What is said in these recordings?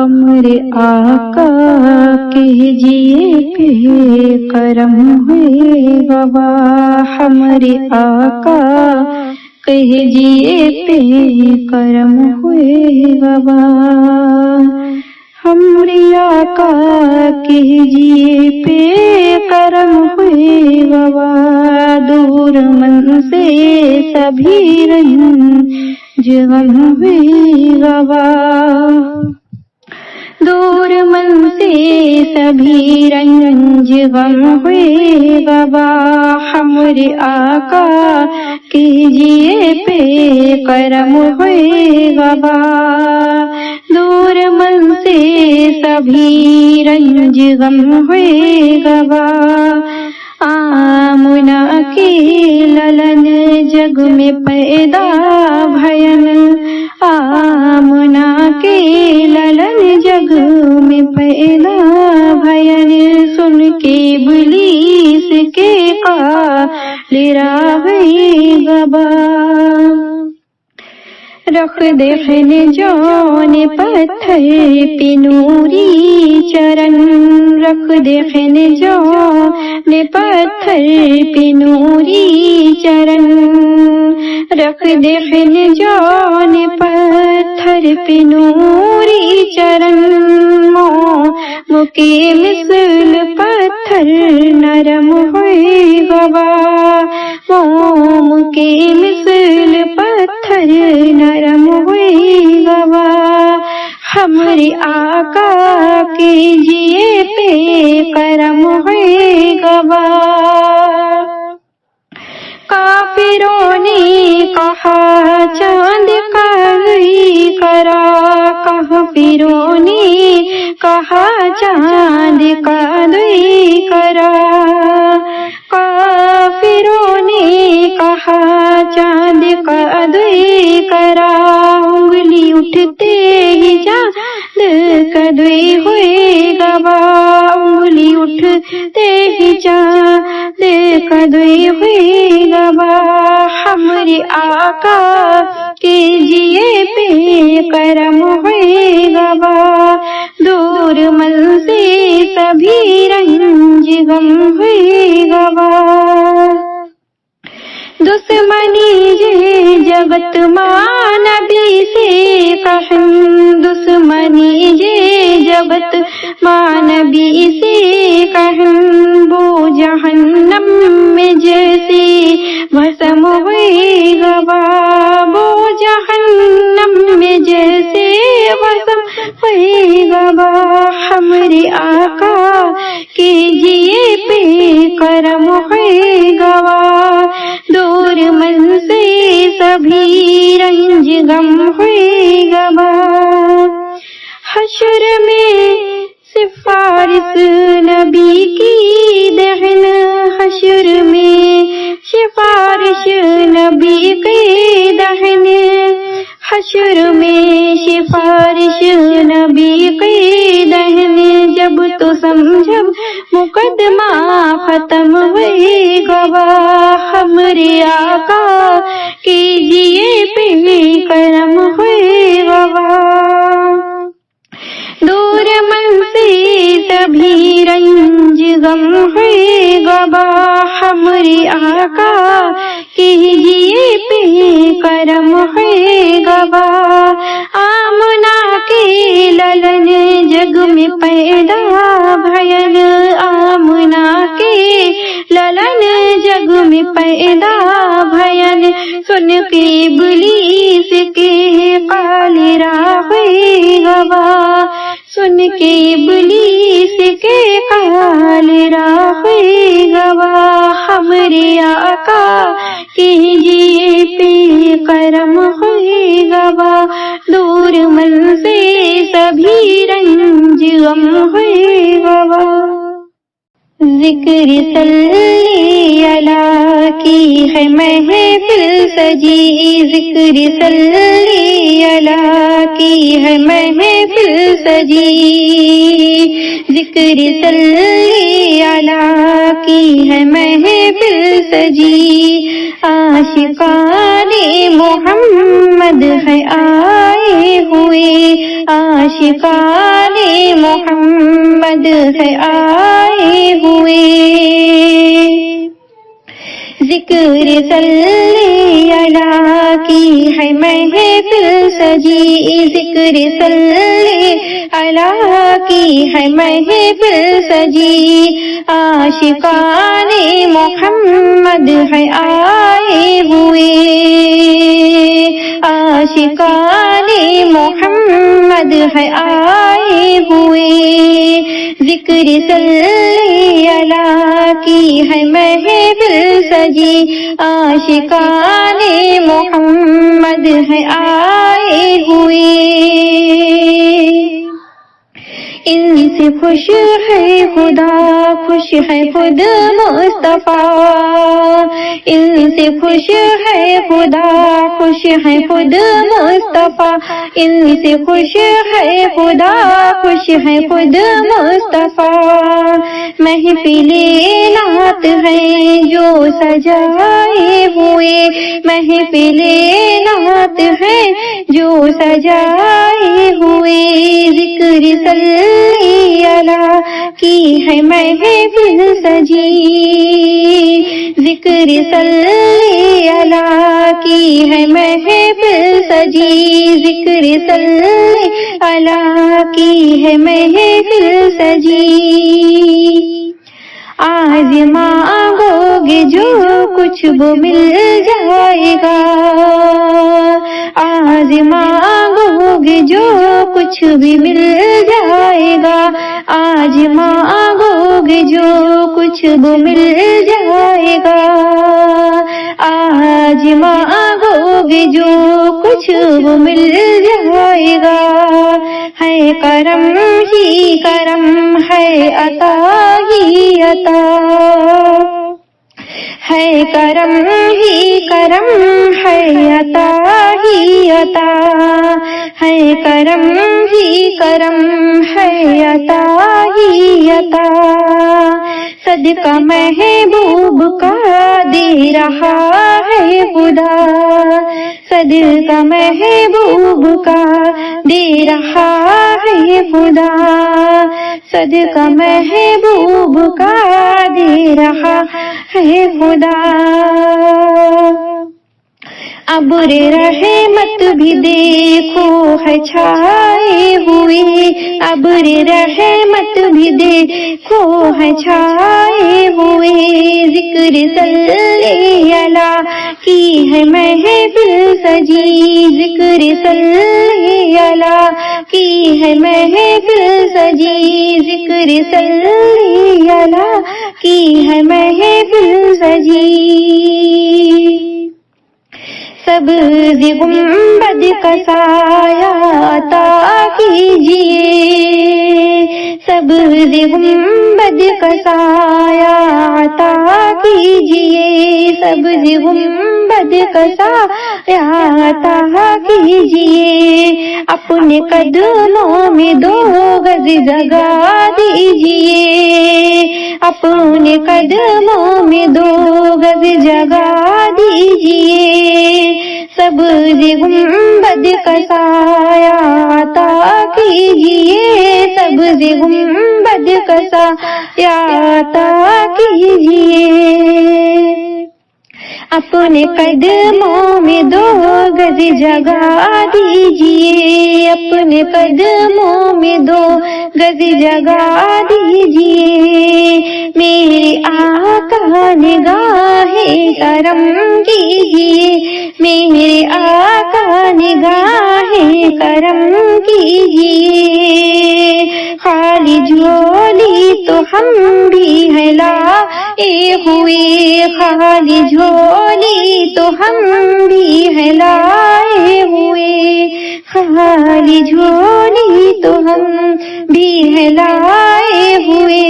ہمارے آقا کہجیے پہ کرم ہوئے گوا، ہمارے آقا کہجیے پہ کرم ہوئے گوا، ہمارے آقا کہجیے پہ کرم ہوئے گوا، دور من سے سبھی رنج غم ہوئے گوا، دور من سے سبھی رنج غم ہوئے گوا، ہمارے آقا کہجیے پہ کرم ہوئے گوا، دور من سے سبھی رنج غم ہوئے گوا، آمنہ کے للن جگ میں پیدا بھین، آمنہ کے للن جگ میں پیدا بھین، سن کے ابلیس کے قال راغی گبا، رکھ دیکھن جان پتھر پہ نوری چرن، رکھ دیکھن جان پتھر پہ نوری چرن، رکھ دیکھن جان پتھر پہ نوری چرن، موم کے مثل پتھر نرم ہوئے گوا، موم کے مثل پتھر نرم ہوئے گوا، ہمارے آقا کہجیے پہ کرم ہوئے گوا، کافروں نے کہا چاند قاضی کرا، کافروں نے کہا چاند قاضی کرا، کافروں نے کہا چاند قاضی کرا، انگلی اٹھتے ہی چاند قاضی ہوئے گوا، انگلی اٹھتے ہی چاند قاضی ہوئے گوا، ہمارے آقا کہجیے پہ کرم ہوئے گوا، دور من سے سبھی رنج غم ہوئے گوا، دشمنی جے جگت ماں نبی سے کہن، دشمنی جے جگت ماں نبی سے کہن، وہ جہنم میں جیسے بھسم ہوئے گوا، وہ جہنم میں جیسے بھسم ہوئے گوا، ہمارے آقا کہجیے پہ کرم ہوئے گوا، دور من سے سبھی رنج غم ہوئے گوا، حشر میں سفارش نبی کی دہن، حشر میں سفارش نبی کی دہن، حشر میں سفارش نبی کی دہن، جب تو سمجھو مقدمہ ختم ہوئے گوا، ہمارے آقا کہجیے پہ کرم ہوئے گوا، دور من سے سبھی رنج غم ہوئے گوا، ہمارے آقا کہجیے پہ کرم ہوئے گوا، آمنہ کے للن جگ میں پیدا بھین، آمنہ کے للن جگ میں پیدا بھین، سن کے ابلیس کے قال راغی گوا، سن کے ابلیس کے قال راغی گوا، ہمارے آقا کہجیے پہ کرم ہوئے گوا، دور من سے سبھی رنج غم ہوئے گوا۔ ذکر صلی اللہ کی ہے محفل سجی، ذکر صلی اللہ کی ہے محفل سجی، ذکر صلی اللہ کی ہے محفل سجی، عاشقان محمد ہے آئے ہوئے، عاشقان محمد ہے آئے ہوئے، ذکر صلی اللہ کی ہے محفل سجی، ذکر صلی اللہ کی ہے محفل سجی، عاشقان محمد ہے آئے ہوئے، عاشقان محمد ہے آئے ہوئے، ذکر صلی اللہ کی ہے محفل سجی، عاشقان محمد ہے آئے ہوئے، ان سے خوش ہے خدا، خوش ہے خود مصطفیٰ، ان سے خوش ہے خدا، خوش ہے خود مصطفیٰ، ان سے خوش ہے خدا، خوش ہے خود مصطفیٰ، محفل نعت ہے جو سجائے ہوئے، محفل نعت ہے جو سجائے ہوئے، ذکر صلی اللہ کی ہے محفل سجی، ذکر صلی اللہ کی ہے محفل سجی، ذکر صلی اللہ کی ہے محفل سجی، آج مانگو گے جو کچھ وہ مل جائے گا، آج مانگو گے جو کچھ بھی مل جائے گا، آج مانگو گے جو کچھ وہ مل جائے گا، آج مانگو گے جو کچھ وہ مل جائے گا، ہے کرم ہی کرم، ہے عطا ہی عطا، ہے کرم ہی کرم، ہے عطا ہی عطا، ہے کرم ہی کرم، ہے عطا ہی عطا، صدقہ محبوب کا دے رہا ہے خدا، صدقہ محبوب کا دے رہا ہے خدا، صدقہ محبوب کا دے رہا ہے خدا، ابر رحمت بھی دیکھو ہے چھائے ہوئے، ابر رحمت بھی دیکھو ہے چھائے ہوئے، ذکر صلی اللہ کی ہے محفل سجی، ذکر صلی اللہ کی ہے محفل سجی، ذکر صلی اللہ کی ہے محفل سجی، سبز گنبد کا سایہ عطا کیجیے، سبز گنبد کا سایہ عطا کیجیے، سبز گنبد کا سایہ عطا کیجیے، اپنے قدموں میں 2 گز جگہ دیجیے، اپنے قدموں میں 2 گز جگہ دیجیے، سبز گنبد کا سایہ عطا کیجیے، سبز گنبد کا سایہ عطا کیجیے، اپنے قدموں میں 2 گز جگہ دیجیے، اپنے قدموں میں 2 گز جگہ دیجیے، میرے آقا نگاہ کرم کیجیے، میرے آقا نگاہ کرم کیجیے، خالی جھولی تو ہم بھی ہے لائے ہوئے، خالی جھولی تو ہم بھی ہے لائے ہوئے، خالی جھولی تو ہم بھی ہے لائے ہوئے،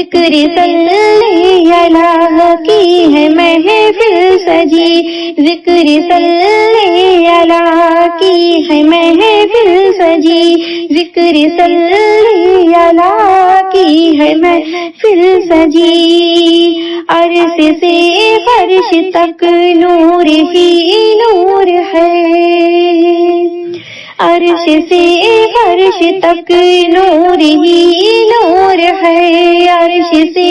ذکر صلی اللہ کی ہے محفل سجی، ذکر صلی اللہ کی ہے محفل سجی، ذکر صلی اللہ کی ہے محفل سجی، عرش سے فرش تک نور ہی نور ہے، عرش سے فرش تک نور ہی نور ہے، عرش سے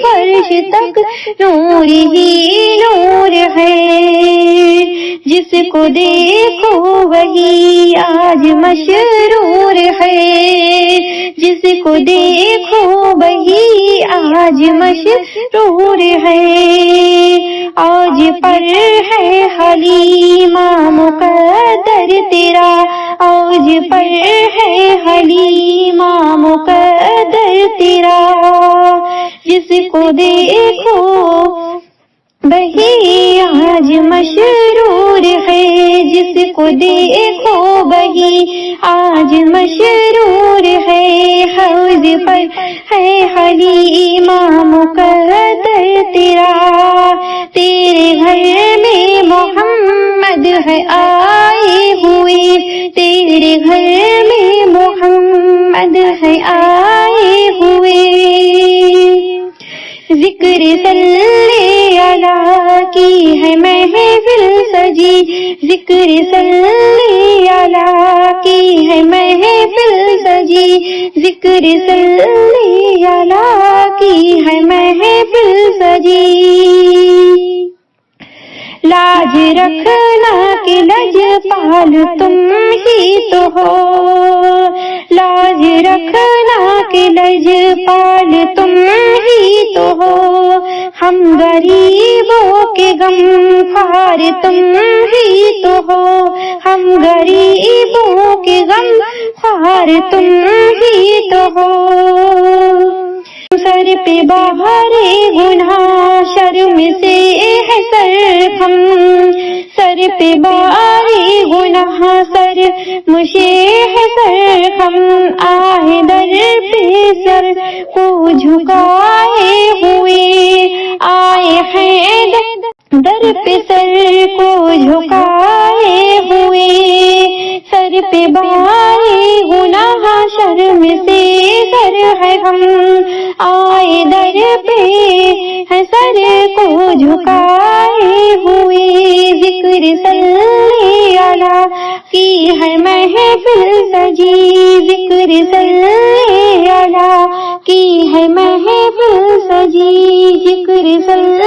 فرش تک نور ہی نور ہے، جس کو دیکھو وہی آج مشرور ہے، جس کو دیکھو وہی آج مشرور ہے، آج پر ہے حلیمہ مقدر تیرا، آج پر ہے حلیمہ مقدر تیرا، جس کو دیکھو وہی آج مشرور ہے، جس کو دیکھو وہی آج مشرور ہے، حوض پر ہے حلیمہ مقدر تیرا، تیرے گھر میں محمد ہے آئے ہوئے، تیرے گھر میں محمد ہے آئے ہوئے، ذکر صلی اللہ کی ہے محفل سجی، ذکر صلی اللہ کی ہے محفل سجی، ذکر صلی اللہ کی ہے محفل سجی، لاج رکھنا کہ لج پال تم ہی تو ہو، لاج رکھنا کہ لج پال تم ہی تو ہو، ہم غریبوں کے غم خوار تم ہی تو ہو، ہم غریبوں کے غم خوار تم ہی تو ہو، سر پہ بہار گناہ شرم سے ہے سرخم، سر پہ بہار گناہ سر مجھے ہے سرخم، آئے در پہ سر کو جھکائے ہوئے، آئے ہیں در پہ سر کو جھکائے ہوئے، سر پہ بہار گناہ شرم سے سر ہے ہم، آئے در پہ ہے سر کو جھکائے ہوئے، ذکر صلی اللہ کی ہے محفل سجی، ذکر صلی اللہ کی ہے محفل سجی، ذکر صلی